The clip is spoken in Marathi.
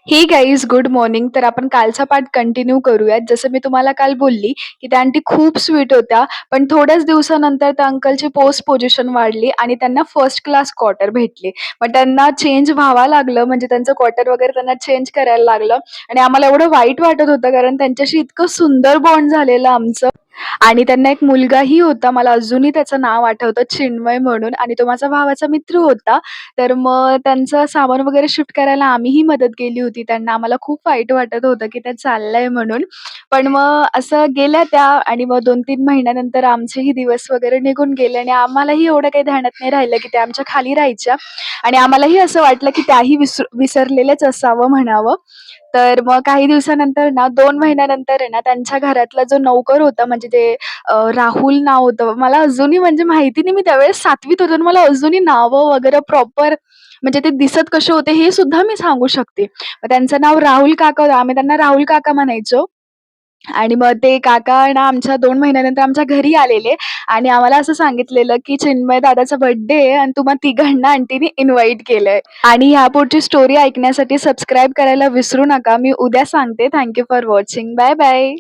हे गाईज गुड मॉर्निंग. तर आपण कालचा पाठ कंटिन्यू करूयात. जसं मी तुम्हाला काल बोलली, की त्या आंटी खूप स्वीट होत्या. पण थोड्याच दिवसानंतर त्या अंकलची पोस्ट पोझिशन वाढली आणि त्यांना फर्स्ट क्लास क्वार्टर भेटली. मग त्यांना चेंज व्हावं लागलं, म्हणजे त्यांचं क्वार्टर वगैरे त्यांना चेंज करायला लागलं आणि आम्हाला एवढं वाईट वाटत होतं, कारण त्यांच्याशी इतकं सुंदर बॉन्ड झालेलं आमचं. आणि त्यांना एक मुलगाही होता. मला अजूनही त्याचं नाव आठवतं, चिन्मय म्हणून, आणि तो माझ्या भावाचा मित्र होता. तर मग त्यांचं सामान वगैरे शिफ्ट करायला आम्हीही मदत केली होती त्यांना. आम्हाला खूप वाईट वाटत होतं, की त्या चालल्या म्हणून. पण मग असं गेल्या त्या, आणि मग 2-3 महिन्यानंतर आमचेही दिवस वगैरे निघून गेले आणि आम्हालाही एवढं काही ध्यानात नाही राहिलं, की त्या आमच्या खाली राहायच्या आणि आम्हालाही असं वाटलं, की त्याही विसरलेल्याच असावं म्हणावं. तर मग काही दिवसानंतर ना, 2 महिन्यानंतर आहे ना, त्यांच्या घरातला जो नोकर होता, म्हणजे ते राहुल नाव होतं. मला अजूनही म्हणजे माहिती नाही, मी त्यावेळेस 7वीत होते आणि मला अजूनही नावं वगैरे प्रॉपर, म्हणजे ते दिसत कसे होते हे सुद्धा मी सांगू शकते. मग त्यांचं नाव राहुल काका होतं. आम्ही त्यांना राहुल काका म्हणायचो. आणि मग ते काका ना आमच्या 2 महिन्यानंतर आमच्या घरी आलेले आणि आम्हाला असं सांगितलेलं, की "चिन्मय दादाचा बर्थडे आहे आणि तुम्हा तिघांना आंटीनी इन्व्हाईट केलंय." आणि ह्यापुढची स्टोरी ऐकण्यासाठी सबस्क्राईब करायला विसरू नका. मी उद्या सांगते. Thank for watching. Bye bye.